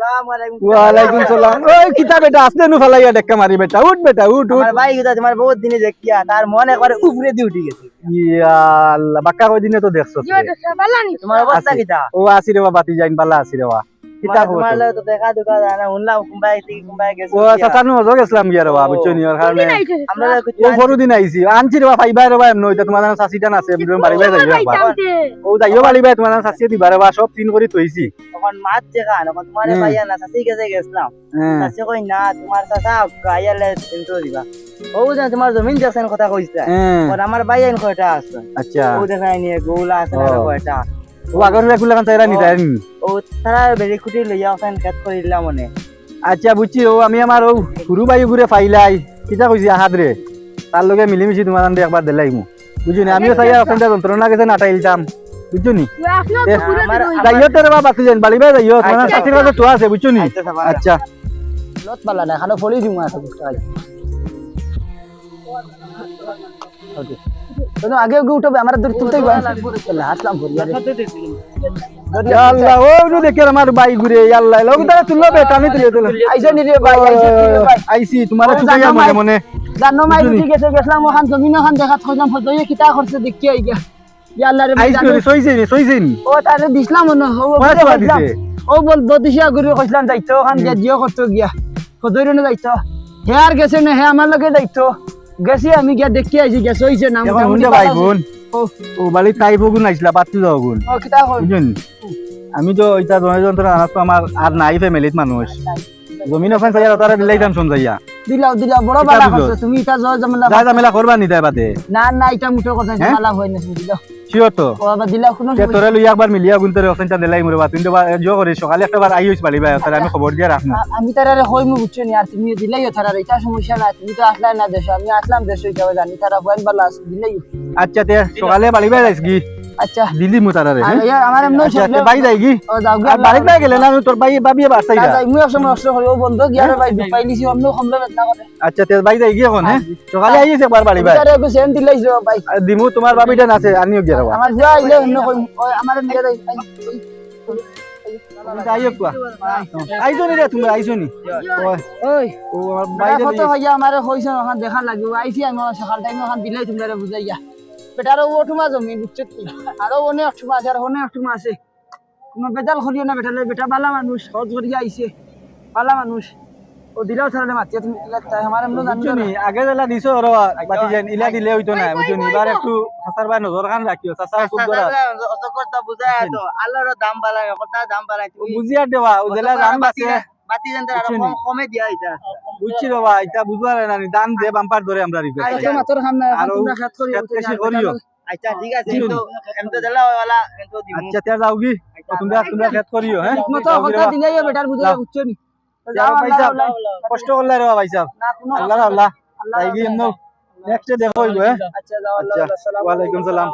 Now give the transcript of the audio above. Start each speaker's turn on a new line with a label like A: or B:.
A: ওয়ালাইকুম সালাম। ওই কিতা বেটা আসলে নু ফালাইয়া ডেক্কা মারি বেটা উঠ বেটা উঠ উঠ।
B: আমার ভাই কথা তোমার বহুত দিনে দেখিয়া তার মনে করে উপরে দিয়ে উঠে গেছে।
A: ইয়া আল্লাহ বাক্কা কই দিনে তো দেখছস রে।
B: তোমার অবস্থা কিটা?
A: ও আসি রে বাবা তুই জাইন বালা আসি রে বাবা। কিতা খবর
B: তোমার
A: তোর?
B: তো দেখা দুকা জানা উনলাম কুম্বাই থেকে কুম্বাই গেছে।
A: ও সাসানু হজো গেছলাম গিয়া রে বাবা বুঝছো নি ওর কারণে
B: আমরা
A: ও ফরু দিন আইছি আনছি রে বাবা ফাইবা রে বাবা এমন হইতা তোমার জানা সাসিটা আছে বাড়ি বাই যাইও একবার। ও যাইও বাড়ি বাই তোমার জানা সাসি দিবা রে বাবা সব চিন করে থইছি।
B: তখন মাছ দেখা না তোমার ভাইয়া না সাসি গেছে গেছলাম। সাসি কই না তোমার সাসা গায়ালে ইন্ট্রো দিবা। ও জান তোমার জমিন যাছেন কথা কইছে। আর আমার ভাইয়া এন কয়টা আছে।
A: আচ্ছা
B: ও দেখাই নিয়ে গোলা আছে না কয়টা।
A: ও আগর রেগুলা কান চাইরা নিতা
B: ও তারা বেরি খুঁটি লইয়া ওখান কাট করিলাম মনে।
A: আচ্ছা বুঝছি ও আমি আমার ও গুরু বায়ু ঘুরে ফাইলাই কিতা কইছি আহাদ রে তার লগে মিলিমিশি তোমার আন্দে একবার দেলাইমু বুঝুনি আমিও চাইয়া ওখানটা যন্ত্রণা গেছে নাটাইলতাম বুঝছনি যাইও তোর বাবা তুই জান বাড়ি বাই যাইও তোমার সাথীর কাছে তো আছে বুঝছনি। আচ্ছা
B: লত পালা না খানো ফলি দিমু আছে বুঝতে ওকে তো আগে আগে উঠবে আমার দূর তুলতেই হাসলাম ফরি
A: আল্লাহ ও নু দেখে আমার বাই ঘুরে আল্লাহ লোক তারা তুললো বেটা আমি তুলে তুলে
B: আইছো নি রে ভাই
A: আইছি তোমার তুইয়া মনে মনে
B: জানো মাই উঠি গেছে গেছলাম ওখান জমিন ওখান দেখা থইলাম ফজয়ে কিতা করছে দেখি আই গিয়া ইয়া আল্লাহ রে
A: আইছো সইছেনি
B: ও তারে দিছলাম না ও বল বদিশা গুরু কইছলাম যাইতো ওখান গিয়া জিও করতে গিয়া ফজরে না যাইতো হে আর গেছে না হে আমার লগে যাইতো গেছি আমি গিয়া দেখি আইছি গেছ হইছে না
A: মোটামুটি ভাই বোন ও বালি তাই বগুন আইছিলা পাত্তু যাও গুন
B: ও কিতা কই
A: বুঝুন আমি তো ওইটা যন্ত্র আনাস তো আমার আর নাই ফ্যামিলিত মানুষ জমিন ওখান চাইয়া তারা দিলাইতাম শুন যাইয়া
B: দিলাও বড় বালা করছো তুমি এটা জয়
A: জামেলা করবা নি তাই বাদে
B: না এটা মুঠো কথা বালা হয় না দিলাও
A: শিওর তো
B: ও বাবা দিলাও কোনো
A: তোরে লই একবার মিলিয়া গুন তোরে ওখানটা দিলাই মরে বা তুই তো জো করে সকালে একটা বার আইস পালি ভাই তাহলে আমি খবর দিয়া রাখমু
B: আমি তারারে কইমু বুঝছো নি আর তুমি দিলাইও তারারে এটা সমস্যা না তুমি তো আসলা না দেশ আমি আসলাম দেশ হইতে জানি তারা বয়ান বালা আছে দিলাইও
A: আচ্ছা তে সকালে বাড়ি বাই যাইস কি
B: আচ্ছা
A: দিলি মু তারারে
B: আমার এমন
A: বাই যাই কি
B: ও যাও
A: আর বাড়ি বাই গেলে না তোর ভাই বাবিয়ে বাসাইরা
B: যাই মুই সময় অস্ত্র করিও বন্ধ গিয়া রে ভাই পাইলিছি আমনো কমলে না করে
A: আচ্ছা তে বাই যাই কি এখন হ্যাঁ সকালে আইস একবার বাড়ি বাই
B: তারে কো সেন দিলাইছো ভাই
A: দিমু তোমার বাবিটা আছে আনিও গিয়া রাবা
B: আমার যা আইলে অন্য কই আমার নিয়ে যাই
A: আইও কুয়া আইছো নি রে তুমি আইছো নি
B: ওই
A: ও আমার বাইরে
B: কত হইয়া আমারে কইছ ওখান দেখা লাগিব আইছি আমি সকাল টাইম ওখান দিলাই তোমরা বুঝাইয়া বেটার ওঠুমা জমি বুঝছো আরো অনেক অঠুমা আছে আর অনেক অঠুমা আছে কোনো বেজাল করিও না বেটালে বেটা বালা মানুষ সহজ করিয়া আইছে বালা মানুষ ও দিলাও ছাড়লে মাতিয়া তুমি আমার এমন জানো
A: নি আগে জেলা দিছো আর বাকি যেন ইলা দিলে হইতো না বুঝছো নি এবার একটু হাসার ভাই নজর খান রাখিও চাচা খুব দরা
B: অত কথা বুঝায় তো আল্লাহর দাম বাড়ায় কথা দাম বাড়ায়
A: বুঝিয়া দেওয়া ও জেলা দাম বাসে
B: বাতি জানতে আর কমে দিয়া এটা
A: বুঝছি বাবা এটা বুঝবার না দাম দে বাম্পার ধরে আমরা রিকোয়েস্ট
B: আচ্ছা মাতর খাম না তোমরা খাত করিও
A: করিও
B: আচ্ছা ঠিক আছে কিন্তু এমতো দিলা ওয়ালা এমতো দিব
A: আচ্ছা তে যাও কি তোমরা খেত করিও হ্যাঁ
B: মতো কথা দিলাই বেটার বুঝা বুঝছো নি
A: যাও ভাই সাহেব কষ্ট করলে রে ভাই সাহেব আল্লাহ আল্লাহ তাই কি এমনো নেক্সট দেখো হইবো হ্যাঁ
B: আচ্ছা যাও আল্লাহ
A: আচ্ছা ওয়া আলাইকুম সালাম